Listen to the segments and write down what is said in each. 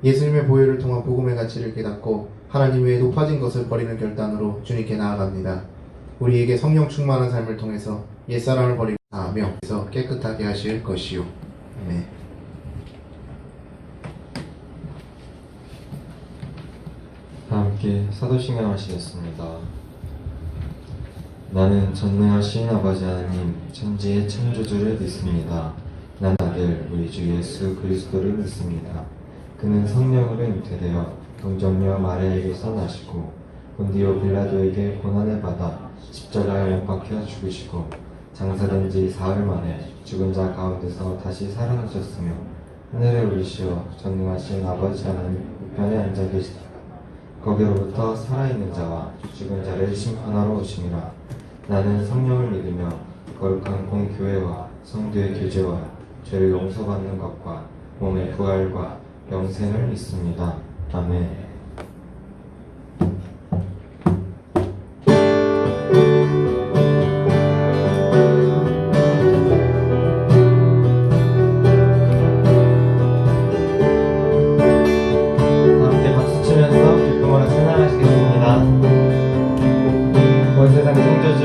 예수님의 보혈을 통한 복음의 가치를 깨닫고 하나님 외에 높아진 것을 버리는 결단으로 주님께 나아갑니다. 우리에게 성령 충만한 삶을 통해서 옛사람을 버리고 명에서 깨끗하게 하실 것이요. 아멘. 함께 사도신경 하시겠습니다. 나는 전능하신 아버지 하나님 천지의 창조주를 믿습니다. 난 아들 우리 주 예수 그리스도를 믿습니다. 그는 성령으로 잉태되어 동정녀 마리아에게서 나시고 본디오 빌라도에게 고난을 받아 십자가에 못 박혀 죽으시고 장사된 지 사흘 만에 죽은 자 가운데서 다시 살아나셨으며 하늘에 오르시어 전능하신 아버지 하나님 우편에 앉아 계시다가 거기로부터 살아있는 자와 죽은 자를 심판하러 오심이라. 나는 성령을 믿으며 거룩한 공교회와 성도의 교제와 죄를 용서받는 것과 몸의 부활과 영생을 믿습니다. 아멘. 함께 박수 치면서 기쁨으로 찬양하시겠습니다. 온 세상 창조주,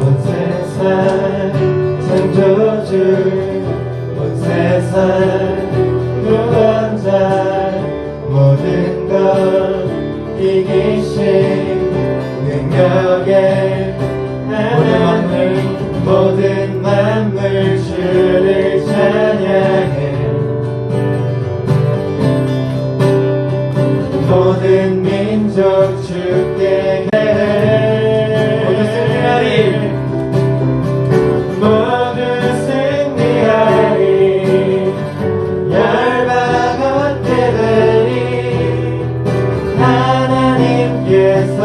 온 세상 창조주, 온 세상 구원자, 모든 것 이기신 능력의 하나님, 모든 만물 주를 찬양해. 모든 민족 주께 모두 승리하리, 모두 승리하리, 열방 얻게 되리. 하나님께서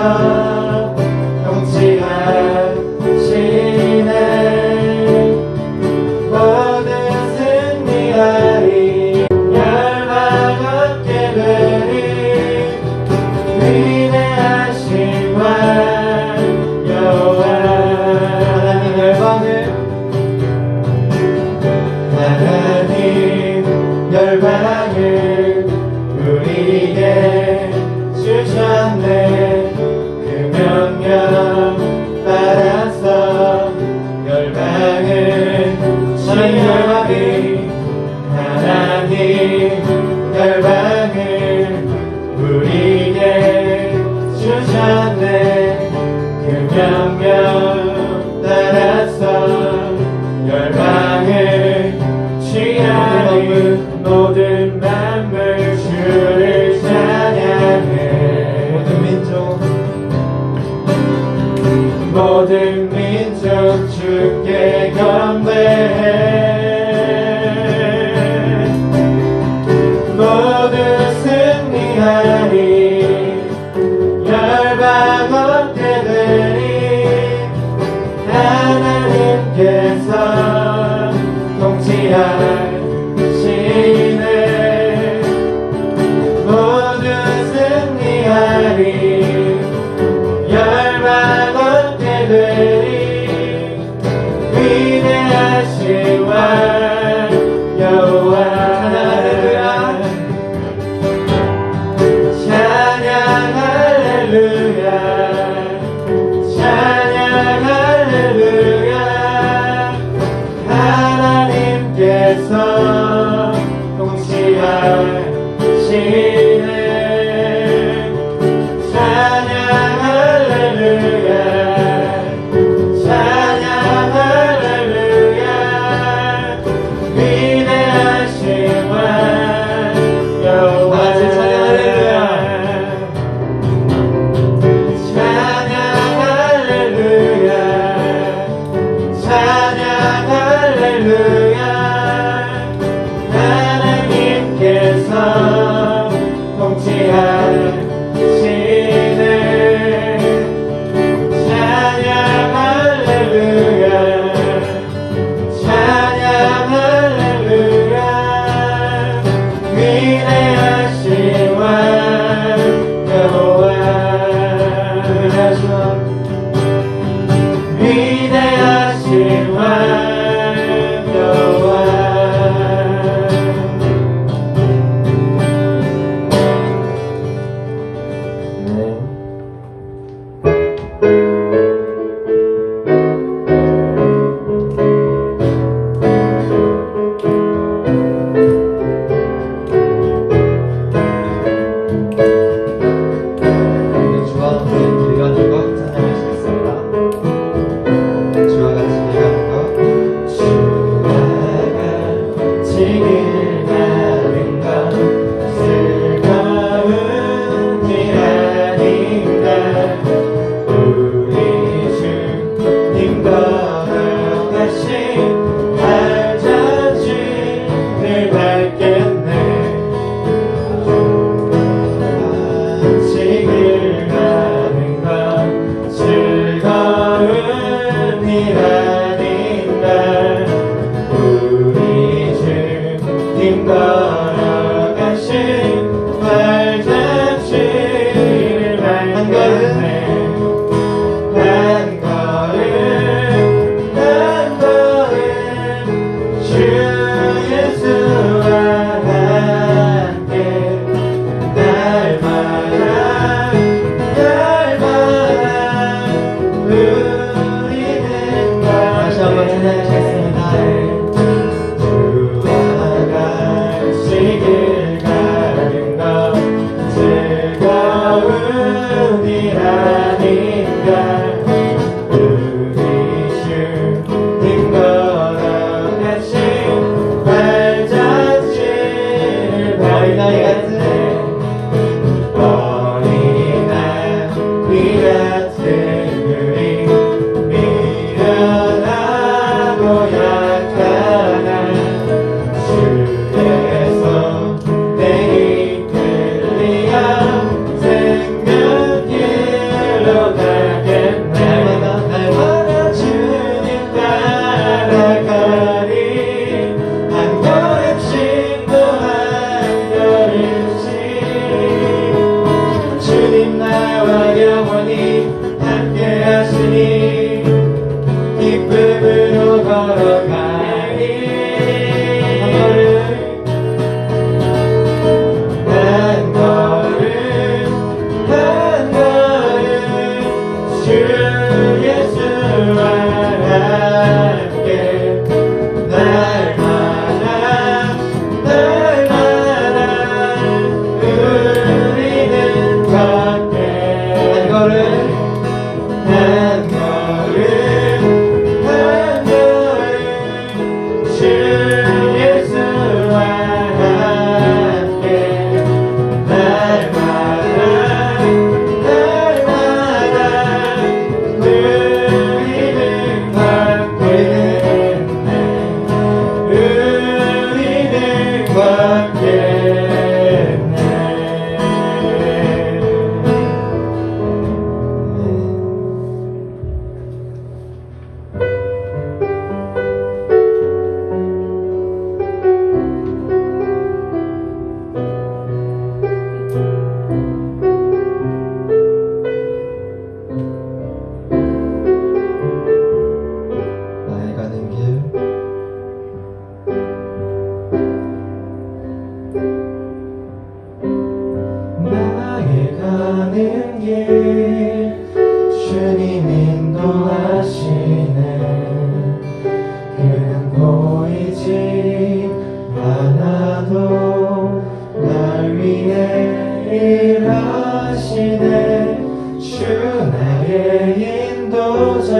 통치하시네. 모두 승리하리, 열방 얻게 되리. 위대하신 왕 여호와 하나님 열방을 우리에게 주셨네. 그 명령 따라서 열방을 취하리. 하나님 열방을 우리에게 주셨네. 그 명령 따라서 열방을 취하리. 모든 만물 주를 찬양해. 모든 민족 주께 경배해. 모두 승리하리, 열방 얻게 되리. 하나님께서 통치하시네. 모두 승리하리, 열방 얻게 되리. 위대하신 왕 여호와 할렐루야. 찬양 할렐루야, 찬양 할렐루야. 하나님께서 통치하시네. 찬양 할렐루야, 찬양 할렐루야. 위대하신 왕 여호와 우리 주님 걸어가신 발자취를 밟겠네. 안식일 가는 것 즐거운 일 아닌가. 우리 주님 걸어가신 발자취를 밟겠네. 한 걸음 주 예수와 함께 날마다 우리는 다시 한번 찬양하시겠습니다. 주와 같이 길 가는 것 즐거운 일 아닌가. 우리 주님 걸어가신 발자취를 어린아이 같은 우리 미련하고 약하나 주께서 내 이끌리어 생명길로 가겠네. 날마다 주님 따라가리. 한 걸음씩 또 한 걸음씩 주님 나와 영원히 함께 하시니 기쁨으로 걸어가리. 한 걸음 한 걸음 주 예수와 함께 날마다 우리는 걷게. 한 걸음 한 걸음 주 예수와 함께 날마다 우리는 걷겠네. 우리는 걷겠네. 나의 가는 길 나의 가는 길 주님 인도하시네. 그는 보이지 않아도 날 위해 일하시네. 주 나의 인도자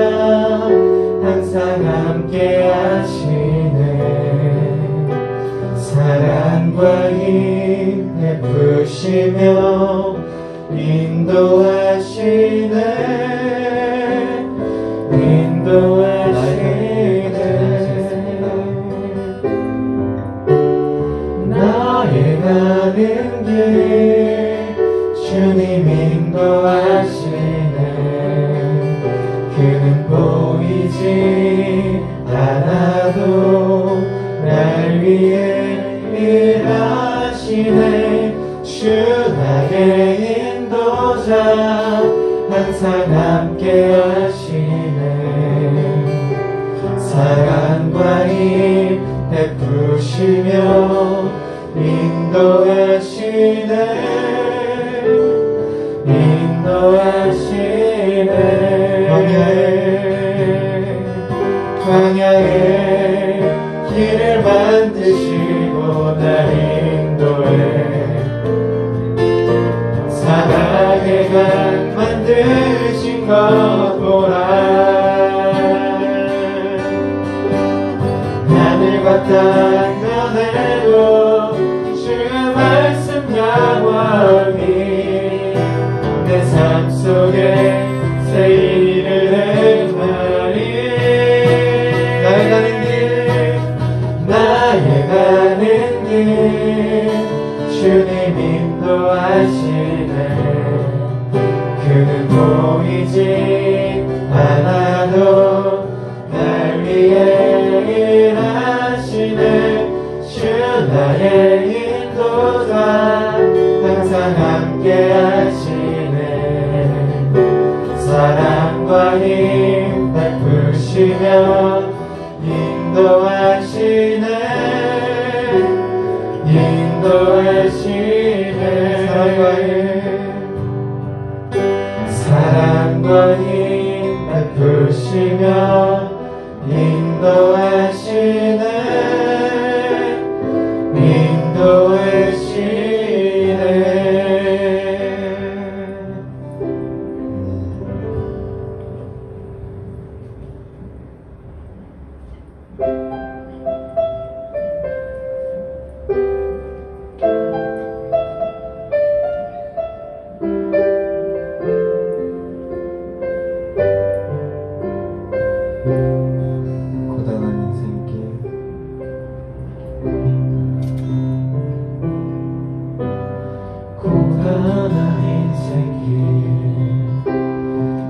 항상 함께 하시네. 사랑과 힘 베푸시며 인도하시네. 나의 가는 길 주님 인도하시네. 그는 보이지 않아도 날 위해 일하시네. 주 나의 인도자 항상 함께 하시네. 사랑과 힘 베푸시며 인도하시네. 광야에 길을 만드시고 날 인도해. 사랑의 강 만드신 것 보라. 하늘과 땅 변해도 주 말씀 영원히 내 삶 속에 쉬지 않아도 날 위해 일하시는 주 나의 인도자 항상 함께 하시는 사랑과 힘 베푸시며 인도하시네 사랑과 힘 베푸시며 인도하시네 고단한 인생길 고단한 인생길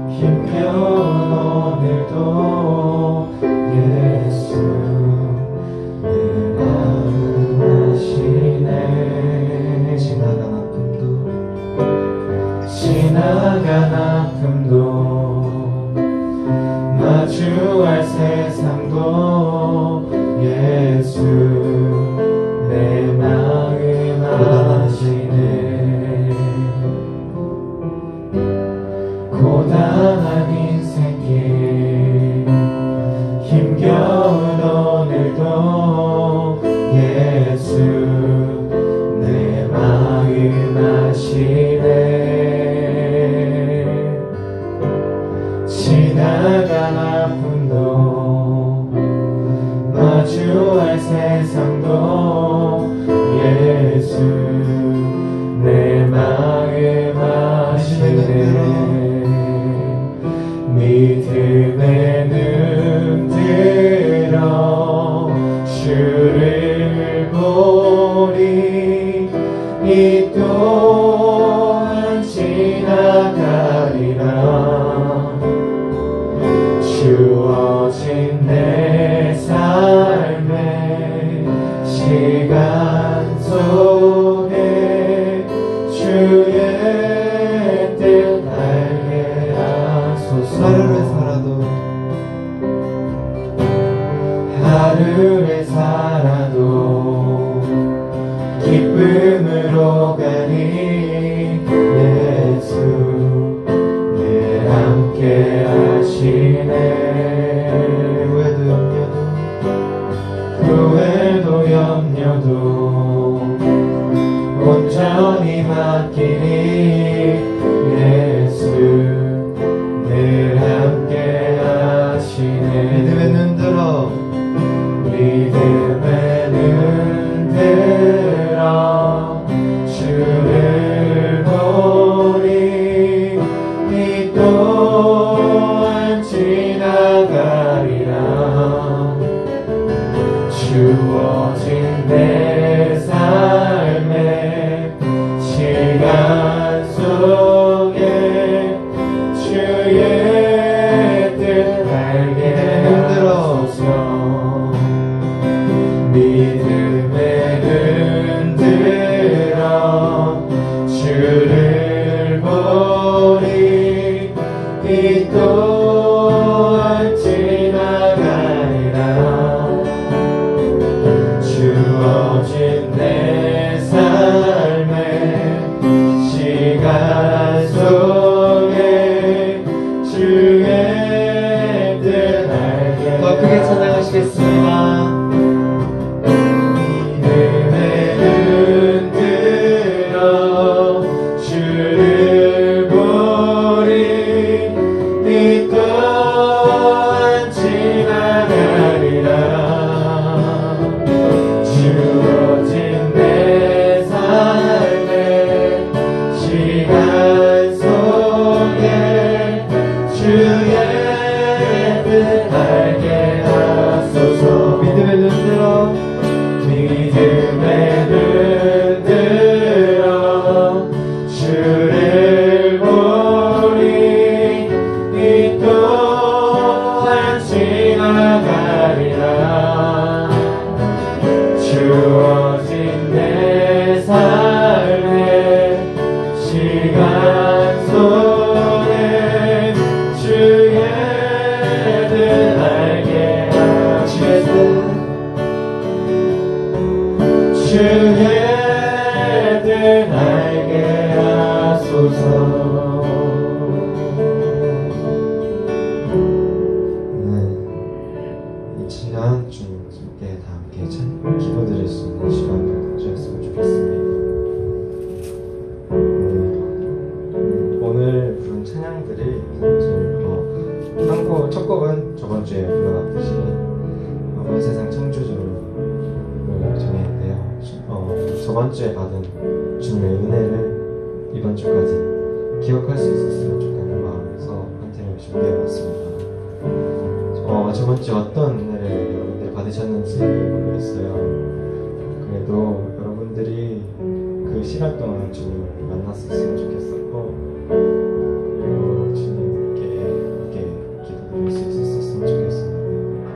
힘겨운 오늘도 예수 내 마음 아시네 지나간 아픔도 마주할 세상도 예수 내 마음 아시네 고단한 인생길 힘겨운 오늘도 예수 내 마음 아시네 지나간 아픔도 마주할 세상도 예수 내 마음 아시네 믿음의 눈 들어 주를 보리 이 또한 지나가리라 주어진 내 삶의 시간 속에 주의 뜻 알게 하소서 하루를 살아도 기쁨으로 가니 예수 늘 함께 하시네 후회도 염려도 온전히 맡기니 예수 늘 함께 하시네 믿음의 눈 들어 주를 보니 이 또한 지나가리라 주어진 내 삶의 시간 속에 주의 뜻 알게 하소서 믿음의 눈 들어 주를 보니 이 또한 지나가리라 주어진 내 삶의 시간 속에 주의 뜻 알게 더 크게 찬양하시겠습니다. 주를 보리 이 또한 저번 주에 받은 주님의 은혜를 이번 주까지 기억할 수 있었으면 좋겠는 마음에서 컨텐츠를 준비해봤습니다. 저번 주 어떤 은혜를 여러분들이 받으셨는지 모르겠어요. 그래도 여러분들이 그 시간 동안 주님을 만났었으면 좋겠었고, 그리고 주님께 함께 기도드릴 수 있었으면 좋겠습니다.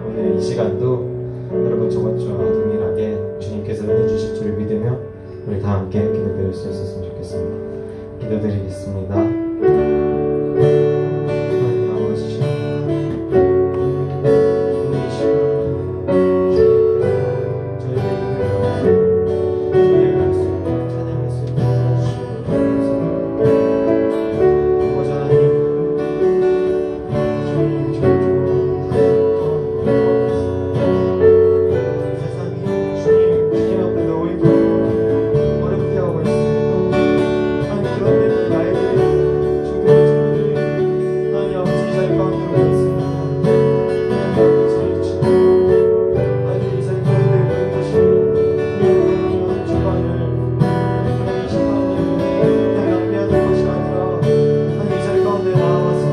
오늘 이 시간도 여러분 저번 주와 동일하게 주님께서 은혜 주실 줄 믿으며 우리 다 함께 기도드릴 수 있었으면 좋겠습니다. 기도드리겠습니다. 하나님 아버지, 오늘 이 시간 저희의 기도를 주님의 말씀을 찬양할 수 있도록 도와주시고 아버지 하나님, 주님 세상이 주님 앞에 놓이고 어렵게 하고 있습니다. 하나님, 그런데 이 아이들이 중고의 친구들이 하나님 아버지 이 자리 가운데 있습니다. 하나님 아버지 주님, 아이들이 이 자리 가운데 모인 것이 하나님 주관을 하나님 심판을 그냥 낭비하는 것이 아니라 하나님 이 자리 가운데 나아가서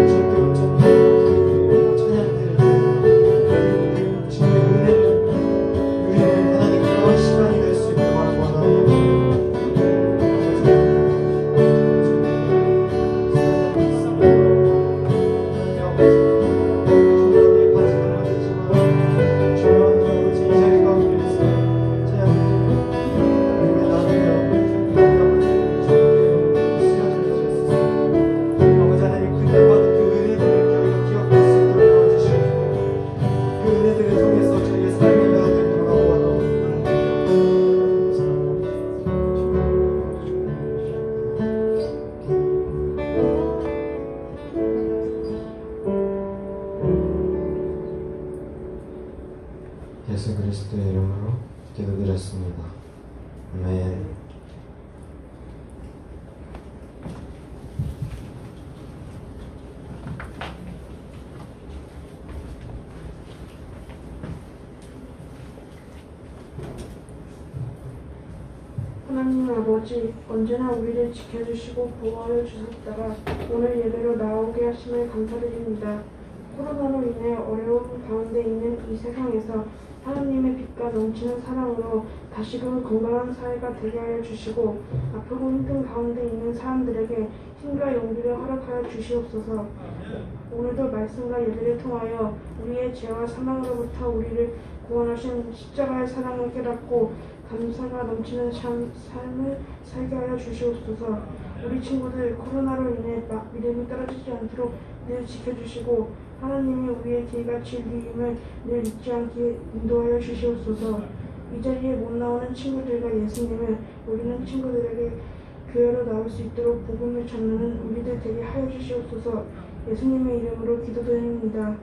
주님께 온전히 찬양드리고 그리고 주님의 은혜를 누리는 하나님 그런 시간이 될 수 있도록 원하옵나이다. 예수 그리스도의 이름으로 기도드렸습니다. 아멘. 하나님 아버지, 언제나 우리를 지켜주시고 보호하여 주셨다가 오늘 예배로 나오게 하심을 감사드립니다. 코로나로 인해 어려움 가운데 있는 이 세상에서 하나님의 빛과 넘치는 사랑으로 다시금 건강한 사회가 되게 하여 주시고 아프고 힘든 가운데 있는 사람들에게 힘과 용기를 허락하여 주시옵소서. 오늘도 말씀과 예배를 통하여 우리의 죄와 사망으로부터 우리를 구원하신 십자가의 사랑을 깨닫고 감사가 넘치는 삶을 살게 하여 주시옵소서. 우리 친구들 코로나로 인해 믿음이 떨어지지 않도록 늘 지켜주시고 하나님이 우리의 길과 진리임을 늘 잊지 않게 인도하여 주시옵소서. 이 자리에 못 나오는 친구들과 예수님을 우리는 친구들에게 교회로 나올 수 있도록 복음을 전하는 우리들 되게 하여 주시옵소서. 예수님의 이름으로 기도드립니다.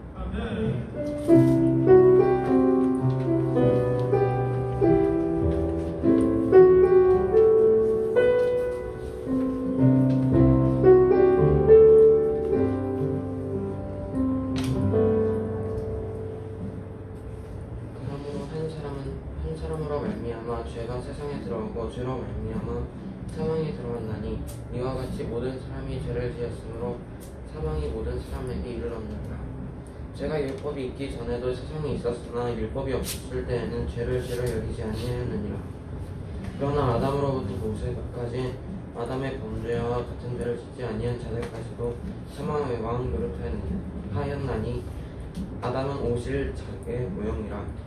사람으로 말미암아 죄가 세상에 들어오고 죄로 말미암아 사망이 들어왔나니 이와 같이 모든 사람이 죄를 지었으므로 사망이 모든 사람에게 이르렀느니라. 죄가 율법이 있기 전에도 세상에 있었으나 율법이 없을 때에는 죄를 죄로 여기지 아니하였느니라. 그러나 아담으로부터 모세까지 아담의 범죄와 같은 죄를 짓지 아니한 자들까지도 사망의 왕 노릇하였나니 아담은 오실 자의 모형이라.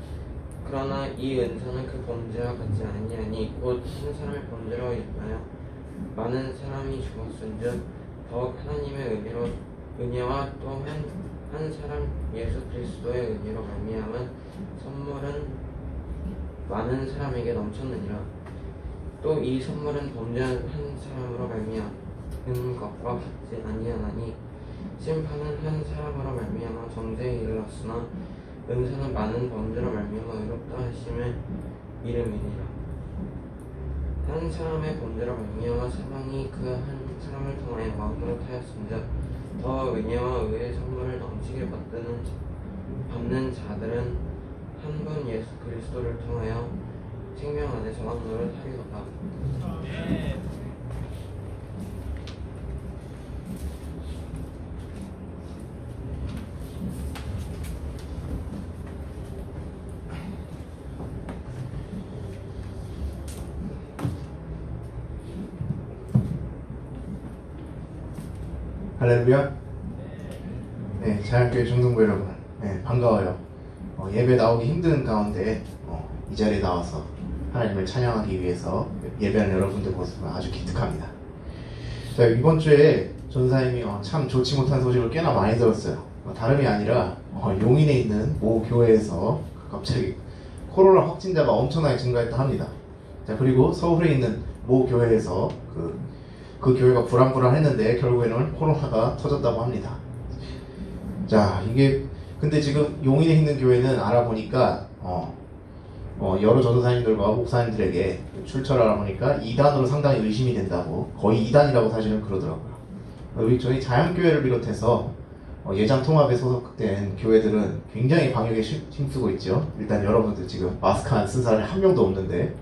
그러나 이 은사는 그 범죄와 같지 아니하니 곧 한 사람의 범죄로 인하여 많은 사람이 죽었은즉 더욱 하나님의 은혜와 또 한 사람 예수 그리스도의 은혜로 말미암은 선물은 많은 사람에게 넘쳤느니라. 또 이 선물은 범죄한 한 사람으로 말미암은 것과 같지 아니하나니 심판은 한 사람으로 말미암아 정죄에 이르렀으나 은사는 많은 범죄로 말미암아 의롭다 하심의 이름이니라. 한 사람의 범죄로 말미암아 사망이 그 한 사람을 통하여 왕노릇 하였은즉 더 은혜와 의의 선물을 넘치게 받는 자들은 한 분 예수 그리스도를 통하여 생명 안에서 만물을 살리로다. 할렐루야. 네, 자연교회 중등부 여러분, 네, 반가워요. 예배 나오기 힘든 가운데 이 자리에 나와서 하나님을 찬양하기 위해서 예배하는 여러분들 모습은 아주 기특합니다. 자, 이번 주에 전사님이 참 좋지 못한 소식을 꽤나 많이 들었어요. 다름이 아니라 용인에 있는 모 교회에서 갑자기 코로나 확진자가 엄청나게 증가했다 합니다. 자, 그리고 서울에 있는 모 교회에서 그 교회가 불안불안했는데 결국에는 코로나가 터졌다고 합니다. 자, 이게 근데 지금 용인에 있는 교회는 알아보니까 여러 전도사님들과 목사님들에게 출처를 알아보니까 이단으로 상당히 의심이 된다고, 거의 이단이라고 사실은 그러더라고요. 저희 자연교회를 비롯해서 예장 통합에 소속된 교회들은 굉장히 방역에 힘쓰고 있죠. 일단 여러분들 지금 마스크 안 쓴 사람이 한 명도 없는데,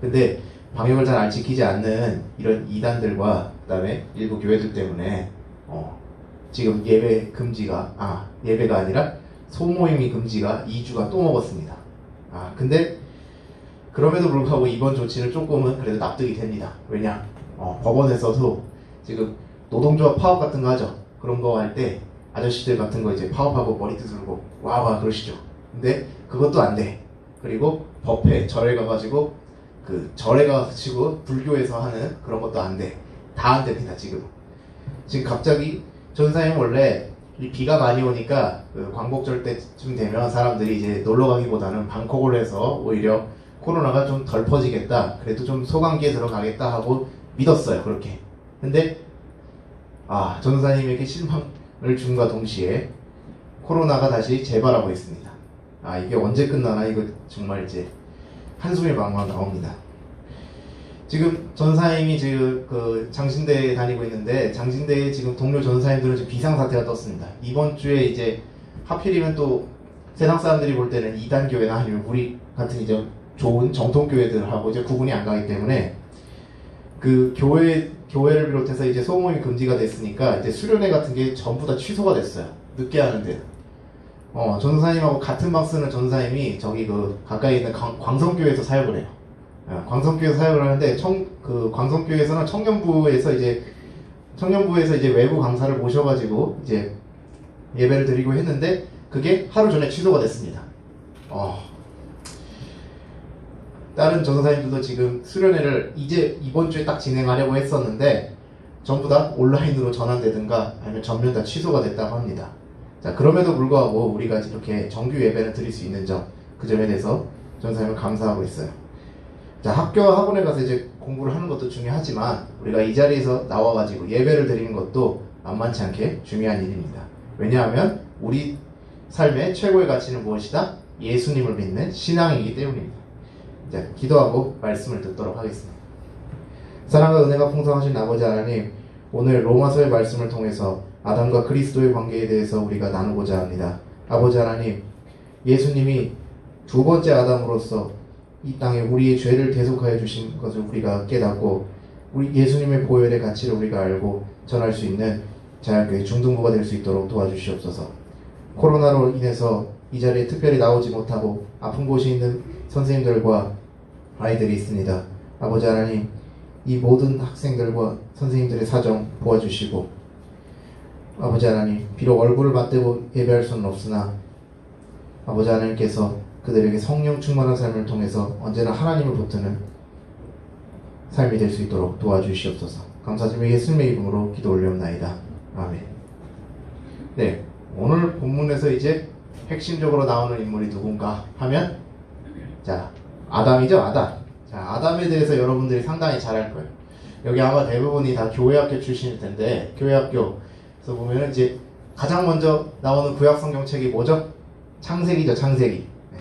근데 방역을 잘 안 지키지 않는 이런 이단들과 그다음에 일부 교회들 때문에 지금 예배가 아니라 소모임이 금지가 2주가 또 먹었습니다. 근데 그럼에도 불구하고 이번 조치는 조금은 그래도 납득이 됩니다. 왜냐? 법원에서도 지금 노동조합 파업 같은 거 하죠. 그런 거 할 때 아저씨들 같은 거 이제 파업하고 머리 두들고 와와 그러시죠. 근데 그것도 안 돼. 그리고 법회 절에 가가지고 절에 가가지고 불교에서 하는 그런 것도 안 돼. 다 안 됩니다. 지금 갑자기 전사님 원래 이 비가 많이 오니까 광복절 때쯤 되면 사람들이 이제 놀러 가기보다는 방콕을 해서 오히려 코로나가 좀 덜 퍼지겠다, 그래도 좀 소강기에 들어가겠다 하고 믿었어요. 그렇게. 근데 전사님에게 실망을 줌과 동시에 코로나가 다시 재발하고 있습니다. 이게 언제 끝나나, 이거 정말 이제 한숨이 막막 나옵니다. 지금 전사님이 지금 장신대에 다니고 있는데, 장신대에 지금 동료 전사님들은 지금 비상사태가 떴습니다. 이번 주에 이제 하필이면 또 세상 사람들이 볼 때는 이단교회나 아니면 우리 같은 이제 좋은 정통교회들하고 이제 구분이 안 가기 때문에 교회를 비롯해서 이제 소모임이 금지가 됐으니까 이제 수련회 같은 게 전부 다 취소가 됐어요. 늦게 하는데. 전사님하고 같은 방 쓰는 전사님이 저기 가까이 있는 광성교회에서 사역을 해요. 광성교회에서 사역을 하는데 광성교회에서는 청년부에서 이제 외부 강사를 모셔가지고 이제 예배를 드리고 했는데 그게 하루 전에 취소가 됐습니다. 다른 전사님들도 지금 수련회를 이제 이번 주에 딱 진행하려고 했었는데 전부 다 온라인으로 전환되든가 아니면 전면 다 취소가 됐다고 합니다. 자, 그럼에도 불구하고 우리가 이렇게 정규 예배를 드릴 수 있는 그 점에 대해서 전사님은 감사하고 있어요. 자, 학원에 가서 이제 공부를 하는 것도 중요하지만 우리가 이 자리에서 나와가지고 예배를 드리는 것도 만만치 않게 중요한 일입니다. 왜냐하면 우리 삶의 최고의 가치는 무엇이다? 예수님을 믿는 신앙이기 때문입니다. 자, 기도하고 말씀을 듣도록 하겠습니다. 사랑과 은혜가 풍성하신 아버지 하나님, 오늘 로마서의 말씀을 통해서 아담과 그리스도의 관계에 대해서 우리가 나누고자 합니다. 아버지 하나님, 예수님이 두 번째 아담으로서 이 땅에 우리의 죄를 대속하여 주신 것을 우리가 깨닫고 우리 예수님의 보혈의 가치를 우리가 알고 전할 수 있는 자연교회 중등부가 될 수 있도록 도와주시옵소서. 코로나로 인해서 이 자리에 특별히 나오지 못하고 아픈 곳이 있는 선생님들과 아이들이 있습니다. 아버지 하나님, 이 모든 학생들과 선생님들의 사정 도와주시고, 아버지 하나님, 비록 얼굴을 맞대고 예배할 수는 없으나 아버지 하나님께서 그들에게 성령 충만한 삶을 통해서 언제나 하나님을 붙드는 삶이 될 수 있도록 도와주시옵소서. 감사드리며 예수님의 이름으로 기도 올려옵나이다. 아멘. 네, 오늘 본문에서 이제 핵심적으로 나오는 인물이 누군가 하면, 자, 아담이죠. 아담. 자, 아담에 대해서 여러분들이 상당히 잘 알 거예요. 여기 아마 대부분이 다 교회학교 출신일 텐데, 교회학교에서 보면은 이제 가장 먼저 나오는 구약 성경책이 뭐죠? 창세기죠. 창세기. 네.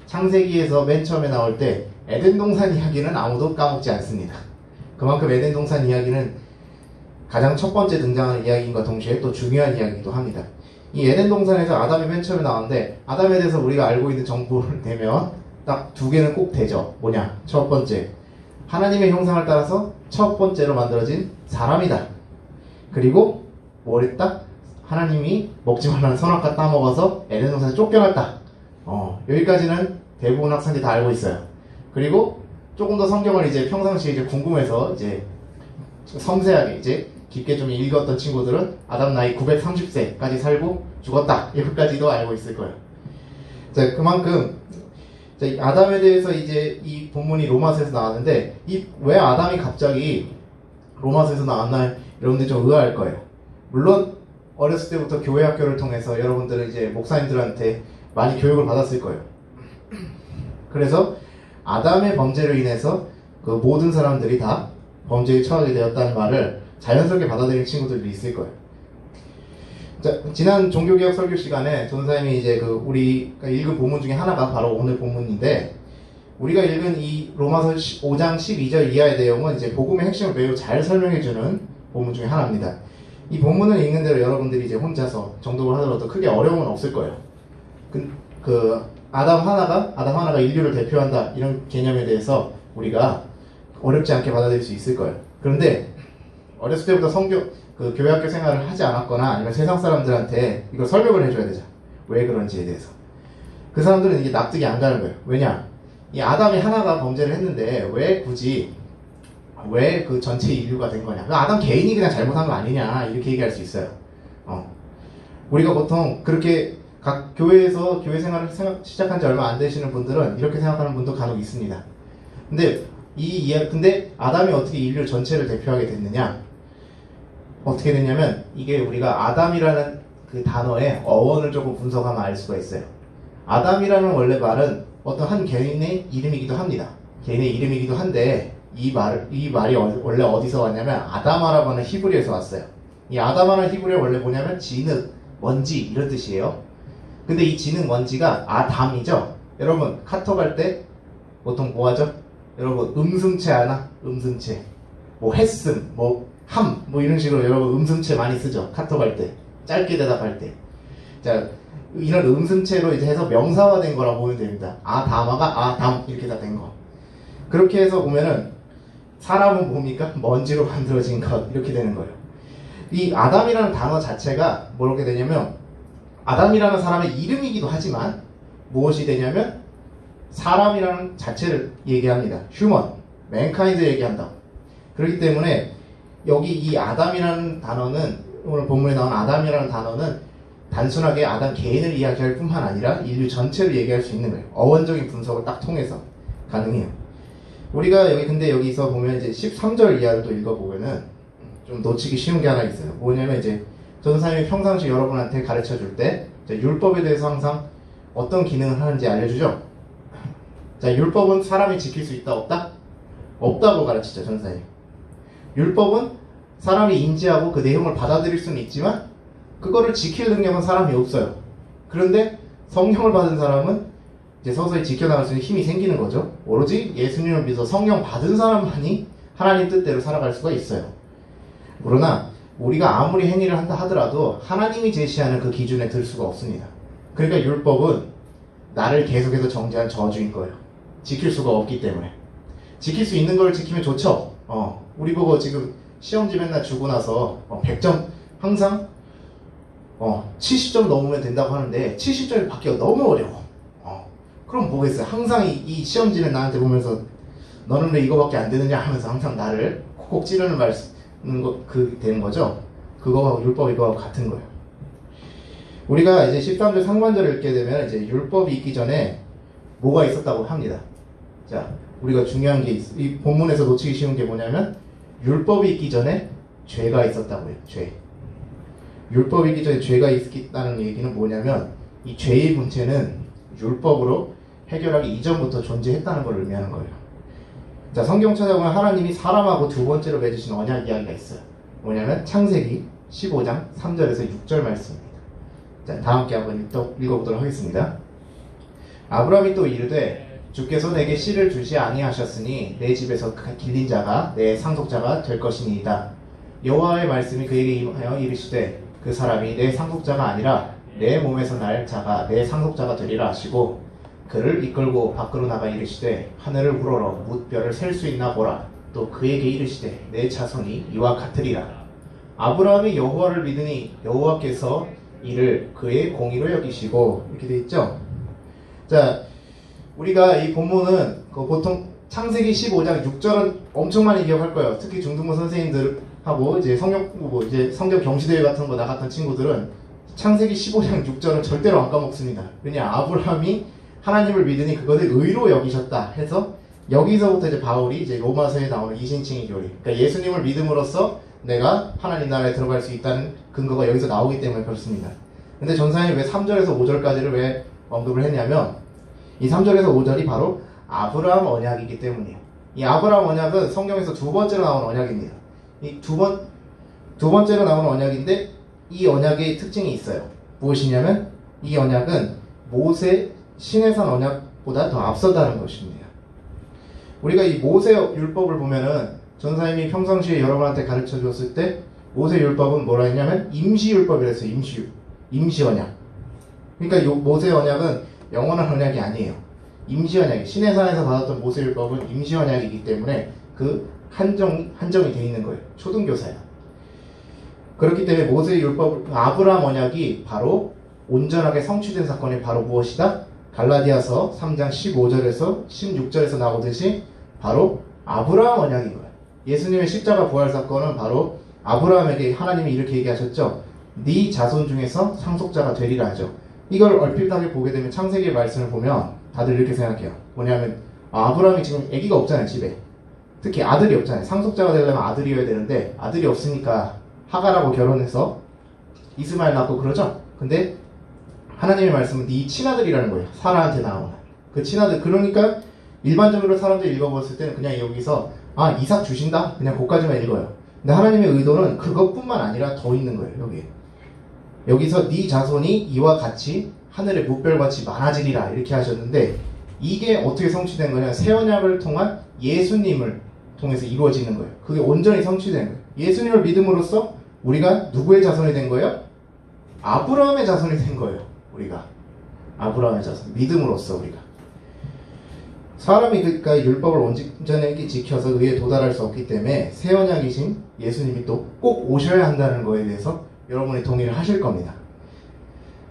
창세기에서 맨 처음에 나올 때 에덴 동산 이야기는 아무도 까먹지 않습니다. 그만큼 에덴 동산 이야기는 가장 첫 번째 등장하는 이야기인과 동시에 또 중요한 이야기이기도 합니다. 이 에덴 동산에서 아담이 맨 처음에 나왔는데, 아담에 대해서 우리가 알고 있는 정보를 내면 딱 두 개는 꼭 되죠. 뭐냐? 첫 번째, 하나님의 형상을 따라서 첫 번째로 만들어진 사람이다. 그리고 뭘 했다? 하나님이 먹지 말라는 선악과 따먹어서 에덴 동산에서 쫓겨났다. 여기까지는 대부분 학생들이 다 알고 있어요. 그리고 조금 더 성경을 이제 평상시에 이제 궁금해서 이제 섬세하게 이제 깊게 좀 읽었던 친구들은 아담 나이 930세까지 살고 죽었다. 여기까지도 알고 있을 거예요. 자, 그만큼 아담에 대해서 이제 이 본문이 로마서에서 나왔는데 왜 아담이 갑자기 로마서에서 나왔나 여러분들 좀 의아할 거예요. 물론 어렸을 때부터 교회 학교를 통해서 여러분들은 이제 목사님들한테 많이 교육을 받았을 거예요. 그래서 아담의 범죄로 인해서 그 모든 사람들이 다 범죄에 처하게 되었다는 말을 자연스럽게 받아들이는 친구들이 있을 거예요. 자, 지난 종교개혁 설교 시간에 전사님이 이제 우리가 읽은 본문 중에 하나가 바로 오늘 본문인데, 우리가 읽은 이 로마서 5장 12절 이하의 내용은 이제 복음의 핵심을 매우 잘 설명해주는 본문 중에 하나입니다. 이 본문을 읽는 대로 여러분들이 이제 혼자서 정독을 하더라도 크게 어려움은 없을 거예요. 아담 하나가 인류를 대표한다 이런 개념에 대해서 우리가 어렵지 않게 받아들일 수 있을 거예요. 그런데 어렸을 때부터 교회 학교 생활을 하지 않았거나 아니면 세상 사람들한테 이걸 설명을 해줘야 되죠. 왜 그런지에 대해서. 그 사람들은 이게 납득이 안 가는 거예요. 왜냐? 이 아담이 하나가 범죄를 했는데 왜 그 전체 인류가 된 거냐? 아담 개인이 그냥 잘못한 거 아니냐? 이렇게 얘기할 수 있어요. 우리가 보통 그렇게 각 교회에서 교회 생활을 시작한 지 얼마 안 되시는 분들은 이렇게 생각하는 분도 간혹 있습니다. 근데 아담이 어떻게 인류 전체를 대표하게 됐느냐? 어떻게 됐냐면 이게 우리가 아담이라는 그 단어의 어원을 조금 분석하면 알 수가 있어요. 아담이라는 원래 말은 어떤 한 개인의 이름이기도 합니다. 개인의 이름이기도 한데 이 말이 원래 어디서 왔냐면 아다마라고 하는 히브리에서 왔어요. 이 아다마라는 히브리어 원래 뭐냐면 진흙, 먼지 이런 뜻이에요. 근데 이 진흙 먼지가 아담이죠. 여러분 카톡 할 때 보통 뭐 하죠? 여러분 음슴체 아나? 음슴체 뭐 했음, 뭐 이런 식으로 여러분 음슴체 많이 쓰죠. 카톡 할 때 짧게 대답할 때. 자, 이런 음슴체로 이제 해서 명사화된 거라고 보면 됩니다. 아담아가 아담 이렇게 다 된 거. 그렇게 해서 보면은 사람은 뭡니까? 먼지로 만들어진 것 이렇게 되는 거예요. 이 아담이라는 단어 자체가 뭐렇게 되냐면 아담이라는 사람의 이름이기도 하지만 무엇이 되냐면 사람이라는 자체를 얘기합니다. 휴먼, 맨카인드 얘기한다. 그렇기 때문에 여기 이 아담이라는 단어는 오늘 본문에 나온 아담이라는 단어는 단순하게 아담 개인을 이야기할 뿐만 아니라 인류 전체를 얘기할 수 있는 거예요. 어원적인 분석을 딱 통해서 가능해요. 우리가 여기서 보면 이제 13절 이하를 또 읽어보면은 좀 놓치기 쉬운 게 하나 있어요. 뭐냐면 이제 전사님이 평상시 여러분한테 가르쳐 줄 때 율법에 대해서 항상 어떤 기능을 하는지 알려주죠. 자, 율법은 사람이 지킬 수 있다 없다? 없다고 가르치죠, 전사님. 율법은 사람이 인지하고 그 내용을 받아들일 수는 있지만 그거를 지킬 능력은 사람이 없어요. 그런데 성령을 받은 사람은 이제 서서히 지켜나갈 수 있는 힘이 생기는 거죠. 오로지 예수님을 믿어 성령 받은 사람만이 하나님 뜻대로 살아갈 수가 있어요. 그러나 우리가 아무리 행위를 한다 하더라도 하나님이 제시하는 그 기준에 들 수가 없습니다. 그러니까 율법은 나를 계속해서 정죄한 저주인 거예요. 지킬 수가 없기 때문에. 지킬 수 있는 걸 지키면 좋죠. 우리 보고 지금 시험지 맨날 주고 나서 100점 항상 70점 넘으면 된다고 하는데 70점이 받기가 너무 어려워. 그럼 뭐겠어요? 항상 이 시험지를 나한테 보면서 너는 왜 이거밖에 안 되느냐 하면서 항상 나를 콕콕 찌르는 되는 거죠. 그거하고 율법 이거하고 같은 거예요. 우리가 이제 13절 상반절을 읽게 되면 이제 율법이 있기 전에 뭐가 있었다고 합니다. 자, 우리가 중요한 게 이 본문에서 놓치기 쉬운 게 뭐냐면 율법이 있기 전에 죄가 있었다고 해요. 죄. 율법이 있기 전에 죄가 있었다는 얘기는 뭐냐면 이 죄의 본체는 율법으로 해결하기 이전부터 존재했다는 걸 의미하는 거예요. 자, 성경 찾아보면 하나님이 사람하고 두 번째로 맺으신 언약 이야기가 있어요. 뭐냐면 창세기 15장 3절에서 6절 말씀입니다. 자, 다 함께 한번 읽어보도록 하겠습니다. 아브라함이 또 이르되 주께서 내게 씨를 주지 아니하셨으니 내 집에서 길린 자가 내 상속자가 될 것이니이다. 여호와의 말씀이 그에게 임하여 이르시되 그 사람이 내 상속자가 아니라 내 몸에서 날 자가 내 상속자가 되리라 하시고 그를 이끌고 밖으로 나가 이르시되 하늘을 우러러 뭇별을 셀 수 있나 보라. 또 그에게 이르시되 내 자손이 이와 같으리라. 아브라함이 여호와를 믿으니 여호와께서 이를 그의 공의로 여기시고, 이렇게 돼 있죠. 자, 우리가 이 본문은 보통 창세기 15장 6절은 엄청 많이 기억할 거예요. 특히 중등부 선생님들하고 이제 성경 경시대회 같은 거 나갔던 친구들은 창세기 15장 6절은 절대로 안 까먹습니다. 왜냐, 아브라함이 하나님을 믿으니 그것을 의로 여기셨다 해서 여기서부터 이제 바울이 이제 로마서에 나오는 이신칭의 교리, 그러니까 예수님을 믿음으로써 내가 하나님 나라에 들어갈 수 있다는 근거가 여기서 나오기 때문에 그렇습니다. 근데 전사님이 왜 3절에서 5절까지를 왜 언급을 했냐면, 이 3절에서 5절이 바로 아브라함 언약이기 때문이에요. 이 아브라함 언약은 성경에서 두 번째로 나오는 언약입니다. 이 두 번째로 나오는 언약인데, 이 언약의 특징이 있어요. 무엇이냐면 이 언약은 모세 시내산 언약보다 더 앞서다는 것입니다. 우리가 이 모세 율법을 보면은 전사님이 평상시에 여러분한테 가르쳐 줬을 때 모세 율법은 뭐라 했냐면 임시 율법이랬어요. 임시 언약. 그러니까 이 모세 언약은 영원한 언약이 아니에요. 임시 언약이, 시내산에서 받았던 모세 율법은 임시 언약이기 때문에 그 한정이 되어 있는 거예요. 초등교사야. 그렇기 때문에 모세 율법, 아브라함 언약이 바로 온전하게 성취된 사건이 바로 무엇이다? 갈라디아서 3장 15절에서 16절에서 나오듯이 바로 아브라함 언약인 거예요. 예수님의 십자가 부활 사건은 바로 아브라함에게 하나님이 이렇게 얘기하셨죠. 네 자손 중에서 상속자가 되리라 하죠. 이걸 얼핏하게 보게 되면 창세기의 말씀을 보면 다들 이렇게 생각해요. 뭐냐면 아브라함이 지금 아기가 없잖아요. 집에. 특히 아들이 없잖아요. 상속자가 되려면 아들이어야 되는데 아들이 없으니까 하갈하고 결혼해서 이스마엘 낳고 그러죠. 근데 하나님의 말씀은 네 친아들이라는 거예요. 사라한테 나오는 그 친아들. 그러니까 일반적으로 사람들이 읽어봤을 때는 그냥 여기서 이삭 주신다? 그냥 그까지만 읽어요. 근데 하나님의 의도는 그것뿐만 아니라 더 있는 거예요. 여기서 네 자손이 이와 같이 하늘의 뭇별같이 많아지리라 이렇게 하셨는데, 이게 어떻게 성취된 거냐, 새 언약을 통한 예수님을 통해서 이루어지는 거예요. 그게 온전히 성취된 거예요. 예수님을 믿음으로써 우리가 누구의 자손이 된 거예요? 아브라함의 자손이 된 거예요. 우리가 아브라함의 자손, 믿음으로써 우리가. 사람이 그러니까 율법을 온전하게 지켜서 의에 도달할 수 없기 때문에 새 언약이신 예수님이 또 꼭 오셔야 한다는 거에 대해서 여러분이 동의를 하실 겁니다.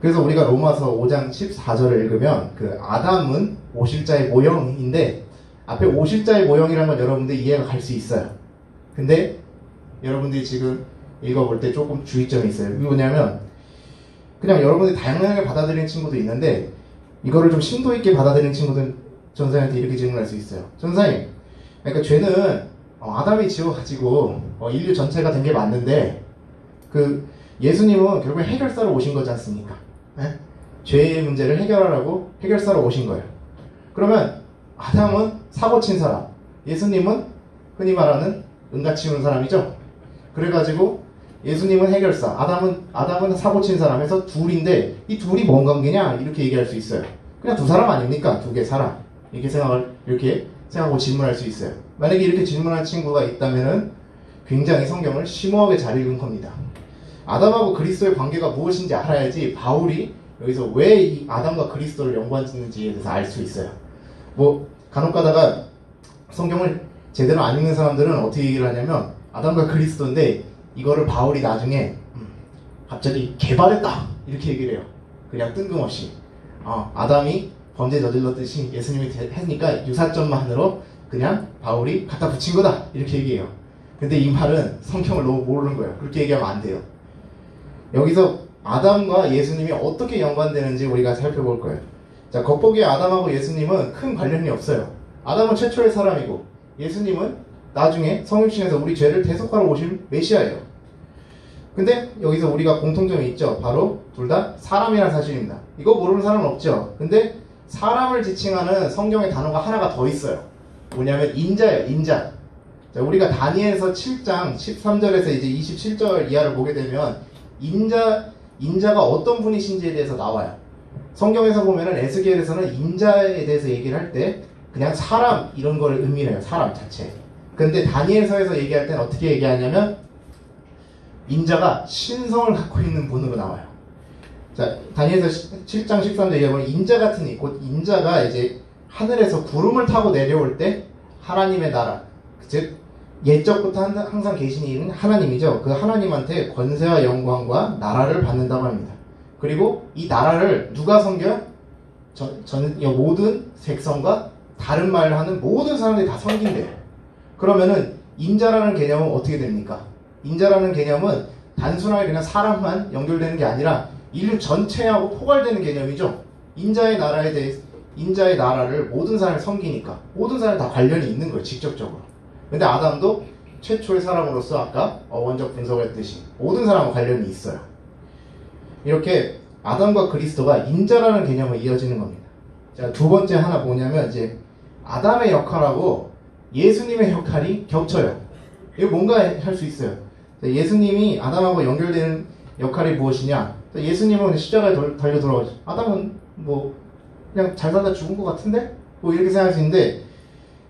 그래서 우리가 로마서 5장 14절을 읽으면 그 아담은 오실자의 모형인데, 앞에 오실자의 모형이라는 건 여러분들 이해가 갈 수 있어요. 근데 여러분들이 지금 읽어볼 때 조금 주의점이 있어요. 이게 뭐냐면, 그냥 여러분들이 다양하게 받아들이는 친구도 있는데 이거를 좀 심도 있게 받아들이는 친구들은 전사님한테 이렇게 질문할 수 있어요. 전사님, 그러니까 죄는 아담이 지어가지고 인류 전체가 된 게 맞는데 그 예수님은 결국에 해결사로 오신 거지 않습니까? 네? 죄의 문제를 해결하라고 해결사로 오신 거예요. 그러면 아담은 사고 친 사람, 예수님은 흔히 말하는 은가 치우는 사람이죠. 그래가지고 예수님은 해결사, 아담은 사고 친 사람 해서 둘인데 이 둘이 뭔 관계냐? 이렇게 얘기할 수 있어요. 그냥 두 사람 아닙니까? 두 개 사람. 이렇게 생각하고 질문할 수 있어요. 만약에 이렇게 질문한 친구가 있다면은 굉장히 성경을 심오하게 잘 읽은 겁니다. 아담하고 그리스도의 관계가 무엇인지 알아야지 바울이 여기서 왜 이 아담과 그리스도를 연관짓는지에 대해서 알 수 있어요. 뭐 간혹 가다가 성경을 제대로 안 읽는 사람들은 어떻게 얘기를 하냐면 아담과 그리스도인데 이거를 바울이 나중에 갑자기 개발했다 이렇게 얘기를 해요. 그냥 뜬금없이 아담이 범죄 저질렀듯이 예수님이 했으니까 유사점만으로 그냥 바울이 갖다 붙인 거다 이렇게 얘기해요. 근데 이 말은 성경을 너무 모르는 거예요. 그렇게 얘기하면 안 돼요. 여기서 아담과 예수님이 어떻게 연관되는지 우리가 살펴볼 거예요. 자, 겉보기에 아담하고 예수님은 큰 관련이 없어요. 아담은 최초의 사람이고 예수님은 나중에 성육신에서 우리 죄를 대속하러 오신 메시아예요. 근데 여기서 우리가 공통점이 있죠. 바로 둘 다 사람이라는 사실입니다. 이거 모르는 사람은 없죠. 근데 사람을 지칭하는 성경의 단어가 하나가 더 있어요. 뭐냐면 인자예요. 인자. 자, 우리가 다니엘서 7장 13절에서 이제 27절 이하를 보게 되면 인자가 어떤 분이신지에 대해서 나와요. 성경에서 보면은 에스겔에서는 인자에 대해서 얘기를 할 때 그냥 사람 이런 거를 의미해요. 사람 자체. 근데 다니엘서에서 얘기할 때는 어떻게 얘기하냐면 인자가 신성을 갖고 있는 분으로 나와요. 자, 다니엘서 7장 13절에 보면 인자 같은 이, 곧 인자가 이제 하늘에서 구름을 타고 내려올 때 하나님의 나라, 즉 옛적부터 항상 계신 이는 하나님이죠. 그 하나님한테 권세와 영광과 나라를 받는다고 합니다. 그리고 이 나라를 누가 섬겨요? 모든 백성과 다른 말을 하는 모든 사람들이 다 섬긴대요. 그러면은 인자라는 개념은 어떻게 됩니까? 인자라는 개념은 단순하게 그냥 사람만 연결되는 게 아니라 인류 전체하고 포괄되는 개념이죠. 인자의 나라에 대해 인자의 나라를 모든 사람이 섬기니까 모든 사람이 다 관련이 있는 거예요, 직접적으로. 근데 아담도 최초의 사람으로서 아까 어원적 분석을 했듯이 모든 사람과 관련이 있어요. 이렇게 아담과 그리스도가 인자라는 개념을 이어지는 겁니다. 자, 두 번째 하나 뭐냐면 이제 아담의 역할하고 예수님의 역할이 겹쳐요. 이거 뭔가 할 수 있어요. 예수님이 아담하고 연결되는 역할이 무엇이냐? 예수님은 십자가에 달려 돌아가죠. 아담은 뭐 그냥 잘 살다 죽은 것 같은데? 뭐 이렇게 생각할 수 있는데,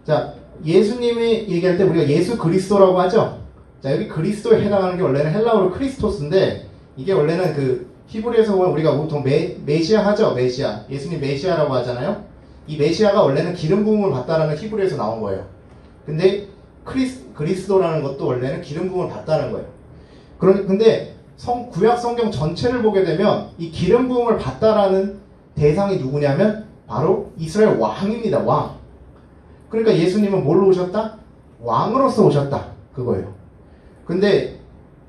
자, 예수님이 얘기할 때 우리가 예수 그리스도라고 하죠. 자, 여기 그리스도에 해당하는 게 원래는 헬라어로 크리스토스인데, 이게 원래는 그 히브리에서 보면 우리가 보통 메시아 하죠. 메시아. 예수님 메시아라고 하잖아요. 이 메시아가 원래는 기름 부음을 받다라는 히브리에서 나온 거예요. 근데 그리스도라는 것도 원래는 기름 부음을 받다는 거예요. 근데 구약 성경 전체를 보게 되면 이 기름 부음을 받다라는 대상이 누구냐면 바로 이스라엘 왕입니다. 왕. 그러니까 예수님은 뭘로 오셨다? 왕으로서 오셨다. 그거예요. 근데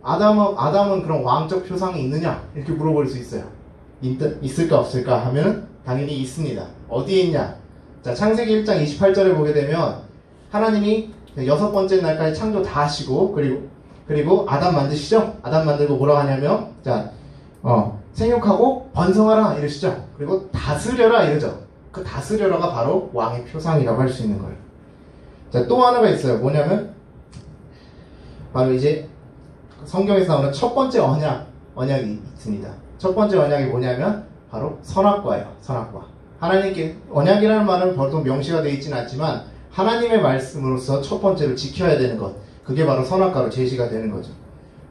아담은 그런 왕적 표상이 있느냐? 이렇게 물어볼 수 있어요. 있을까 없을까 하면 당연히 있습니다. 어디에 있냐? 자, 창세기 1장 28절에 보게 되면 하나님이 6번째 날까지 창조 다 하시고 그리고 아담 만드시죠? 아담 만들고 뭐라고 하냐면 자, 생육하고 번성하라 이러시죠? 그리고 다스려라 이러죠? 그 다스려라가 바로 왕의 표상이라고 할 수 있는 거예요. 자, 또 하나가 있어요. 뭐냐면 바로 이제 성경에서 나오는 첫 번째 언약이 있습니다. 첫 번째 언약이 뭐냐면 바로 선악과예요. 선악과. 하나님께 언약이라는 말은 보통 명시가 되어 있지는 않지만 하나님의 말씀으로서 첫 번째로 지켜야 되는 것, 그게 바로 선악과로 제시가 되는 거죠.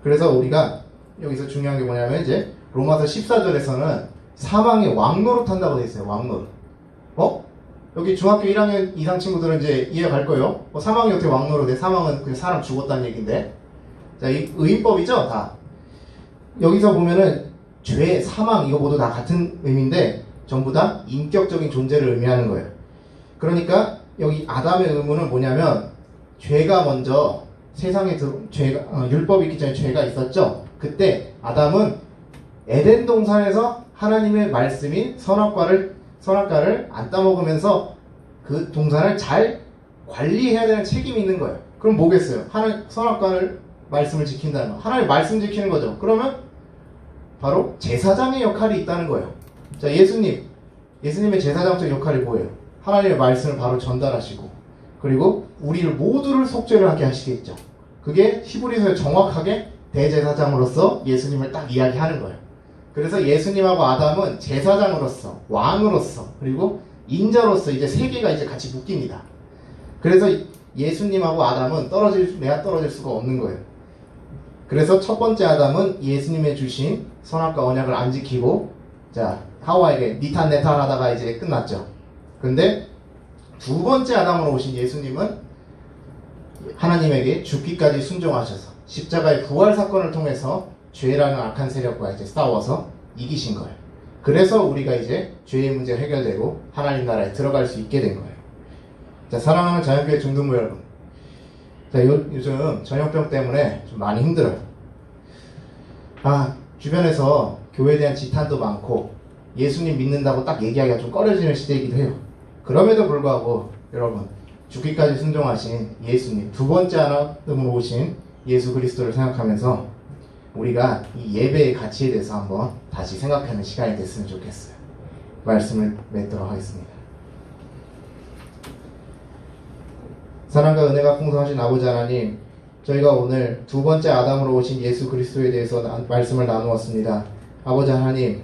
그래서 우리가 여기서 중요한 게 뭐냐면 이제 로마서 14절에서는 사망이 왕노릇 한다고 되어 있어요. 왕노릇. 여기 중학교 1학년 이상 친구들은 이제 이해 갈 거예요. 사망이 어떻게 왕노릇 해? 사망은 그냥 사람 죽었다는 얘기인데. 자, 이 의인법이죠, 다. 여기서 보면은 죄, 사망 이거 모두 다 같은 의미인데 전부 다 인격적인 존재를 의미하는 거예요. 그러니까 여기 아담의 의무는 뭐냐면 죄가 먼저 세상에 율법이 있기 전에 죄가 있었죠. 그때 아담은 에덴 동산에서 하나님의 말씀인 선악과를 안 따먹으면서 그 동산을 잘 관리해야 되는 책임이 있는 거예요. 그럼 뭐겠어요? 선악과를 말씀을 지킨다는 거. 하나님 말씀 지키는 거죠. 그러면 바로 제사장의 역할이 있다는 거예요. 자, 예수님의 제사장적 역할이 뭐예요? 하나님의 말씀을 바로 전달하시고 그리고 우리를 모두를 속죄를 하게 하시겠죠. 그게 히브리서에 정확하게 대제사장으로서 예수님을 딱 이야기하는 거예요. 그래서 예수님하고 아담은 제사장으로서, 왕으로서, 그리고 인자로서 이제 세 개가 이제 같이 묶입니다. 그래서 예수님하고 아담은 내가 떨어질 수가 없는 거예요. 그래서 첫 번째 아담은 예수님의 주신 선악과 언약을 안 지키고, 자, 하와에게 니탄네탄 하다가 이제 끝났죠. 근데 두 번째 아담으로 오신 예수님은 하나님에게 죽기까지 순종하셔서 십자가의 부활 사건을 통해서 죄라는 악한 세력과 이제 싸워서 이기신 거예요. 그래서 우리가 이제 죄의 문제가 해결되고 하나님 나라에 들어갈 수 있게 된 거예요. 자, 사랑하는 자연교회 중등부 여러분, 자, 요즘 전염병 때문에 좀 많이 힘들어요. 주변에서 교회에 대한 지탄도 많고 예수님 믿는다고 딱 얘기하기가 좀 꺼려지는 시대이기도 해요. 그럼에도 불구하고 여러분, 죽기까지 순종하신 예수님, 두 번째 아담으로 오신 예수 그리스도를 생각하면서 우리가 이 예배의 가치에 대해서 한번 다시 생각하는 시간이 됐으면 좋겠어요. 말씀을 맺도록 하겠습니다. 사랑과 은혜가 풍성하신 아버지 하나님, 저희가 오늘 두 번째 아담으로 오신 예수 그리스도에 대해서 말씀을 나누었습니다. 아버지 하나님,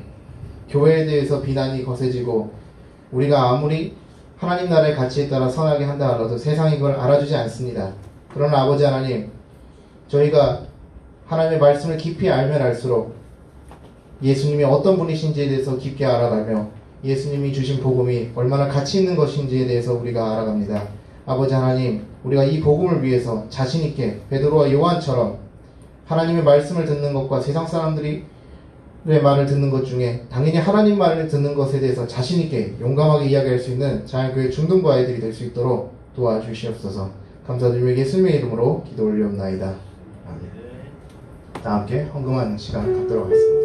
교회에 대해서 비난이 거세지고 우리가 아무리 하나님 나라의 가치에 따라 선하게 한다 하더라도 세상이 그걸 알아주지 않습니다. 그러나 아버지 하나님, 저희가 하나님의 말씀을 깊이 알면 알수록 예수님이 어떤 분이신지에 대해서 깊게 알아가며 예수님이 주신 복음이 얼마나 가치 있는 것인지에 대해서 우리가 알아갑니다. 아버지 하나님, 우리가 이 복음을 위해서 자신 있게 베드로와 요한처럼 하나님의 말씀을 듣는 것과 세상 사람들이 말을 듣는 것 중에 당연히 하나님 말을 듣는 것에 대해서 자신 있게 용감하게 이야기할 수 있는 자연교회 중등부 아이들이 될 수 있도록 도와주시옵소서. 감사드리며 예수님의 이름으로 기도 올리옵나이다. 아멘. 다 함께 헌금하는 시간 갖도록 하겠습니다.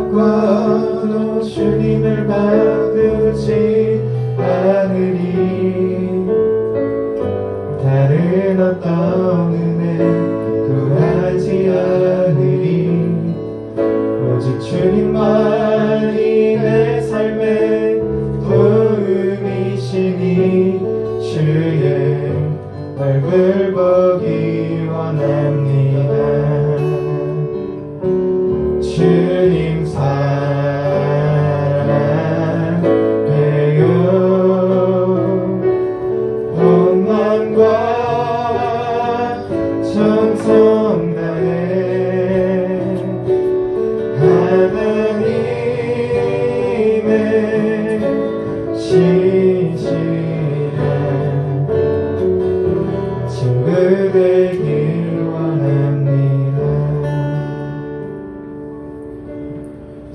무엇과도 주님을 바꾸지 않으리. 다른 어떤 은혜 구하지 않으리. 오직 주님만이 내 삶의 도움이시니 주의 얼굴 보기 원합니다. 주님 사랑해요. 온 마음과 정성 다해 하나님의 신실한 친구 되길 원합니다.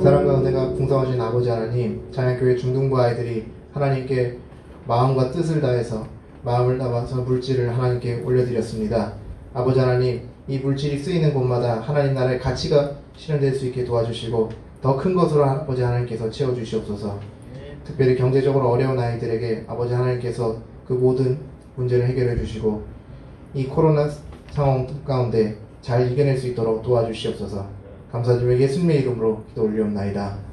사랑 가운데가 풍성하신 아버지 하나님, 자연교회 중등부 아이들이 하나님께 마음과 뜻을 다해서 마음을 담아서 물질을 하나님께 올려드렸습니다. 아버지 하나님, 이 물질이 쓰이는 곳마다 하나님 나라의 가치가 실현될 수 있게 도와주시고 더 큰 것으로 아버지 하나님께서 채워주시옵소서. 특별히 경제적으로 어려운 아이들에게 아버지 하나님께서 그 모든 문제를 해결해 주시고 이 코로나 상황 가운데 잘 이겨낼 수 있도록 도와주시옵소서. 감사드리며 예수님의 이름으로 기도 올리옵나이다.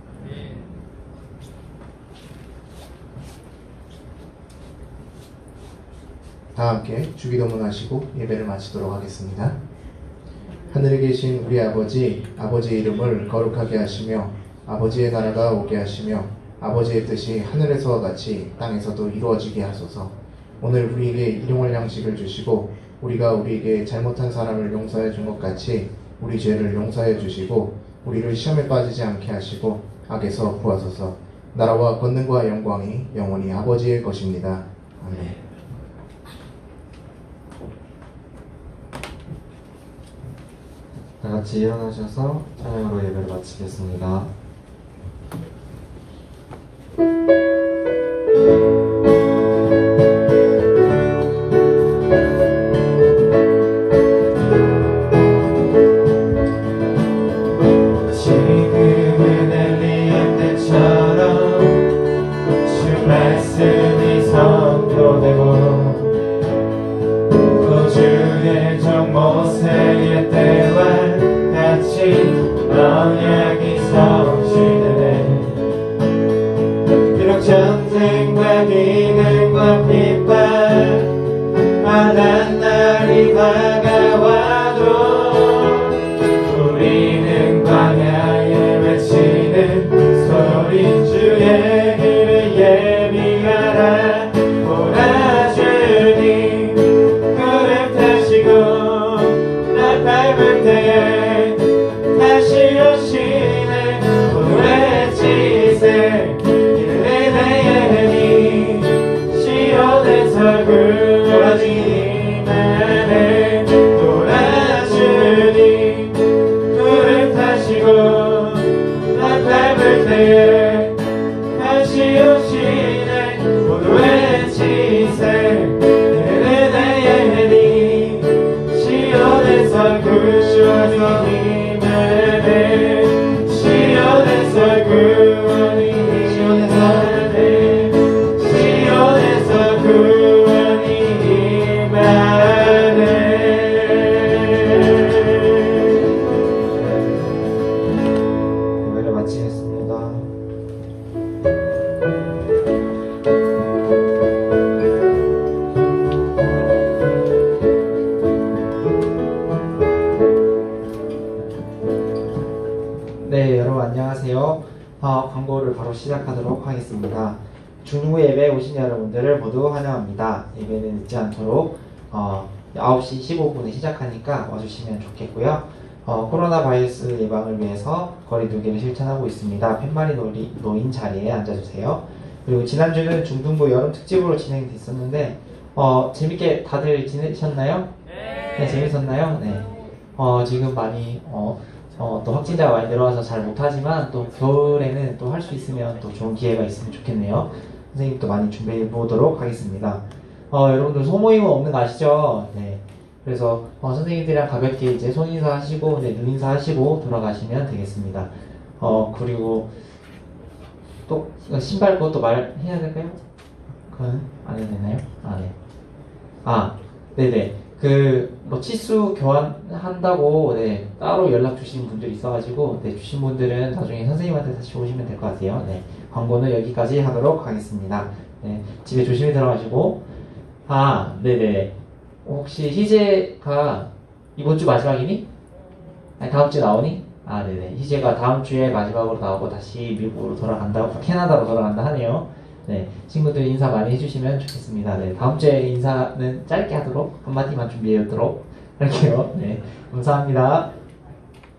다 함께 주기도문 하시고 예배를 마치도록 하겠습니다. 하늘에 계신 우리 아버지, 아버지의 이름을 거룩하게 하시며 아버지의 나라가 오게 하시며 아버지의 뜻이 하늘에서와 같이 땅에서도 이루어지게 하소서. 오늘 우리에게 일용할 양식을 주시고 우리가 우리에게 잘못한 사람을 용서해 준 것 같이 우리 죄를 용서해 주시고 우리를 시험에 빠지지 않게 하시고 악에서 구하소서. 나라와 권능과 영광이 영원히 아버지의 것입니다. 아멘. 다 같이 일어나셔서 찬양으로 예배를 마치겠습니다. 지금은 엘리야 때처럼 주 말씀이 선포되고 구주의 종 모세의 때와 같이 언약이 성취되네. 비록 전쟁과 기근과 핍박 만한 날이 다가와도 우리는 광야에 외치는 소리 주의 길을 예비하라. 오라 주님 구름 타시고 날 밟을 때에 다시 오시네. 모두 외치세 이름에 대하니 시온에서 구원하기만해. 오라 주님 구름 타시고 날 밟을 때에 다시 오시네. 모두 외치세 이름에 대하니 시온에서 구원하기만해. 시온에서 구원이 시온에서 시온에서 구원이 임하네. 예배를 마치겠습니다. 광고를 바로 시작하도록 하겠습니다. 중부 예배 오신 여러분들을 모두 환영합니다. 예배는 늦지 않도록 9시 15분에 시작하니까 와주시면 좋겠고요. 코로나 바이러스 예방을 위해서 거리 두기를 실천하고 있습니다. 팻말이 놓인 자리에 앉아주세요. 그리고 지난주는 중등부 여름 특집으로 진행됐었는데 재밌게 다들 지내셨나요? 네, 재밌었나요? 네. 지금 많이 또 확진자가 많이 늘어와서 잘 못하지만 또 겨울에는 또 할 수 있으면 또 좋은 기회가 있으면 좋겠네요. 선생님도 많이 준비해 보도록 하겠습니다. 여러분들 소모임은 없는 거 아시죠? 네. 그래서 선생님들이랑 가볍게 이제 손인사 하시고 눈인사 하시고 돌아가시면 되겠습니다. 그리고 또 신발 것도 말해야 될까요? 그건 안 해도 되나요? 네네. 뭐 치수 교환한다고 따로 연락 주신 분들이 있어가지고 주신 분들은 나중에 선생님한테 다시 오시면 될 것 같아요. 네. 광고는 여기까지 하도록 하겠습니다. 네. 집에 조심히 들어가시고 네네. 혹시 희재가 이번 주 마지막이니? 아니, 다음 주에 나오니? 네네. 희재가 다음 주에 마지막으로 나오고 다시 미국으로 돌아간다고, 캐나다로 돌아간다 하네요. 네. 친구들 인사 많이 해주시면 좋겠습니다. 네. 다음 주에 인사는 짧게 하도록, 한마디만 준비해 오도록 할게요. 네. 감사합니다.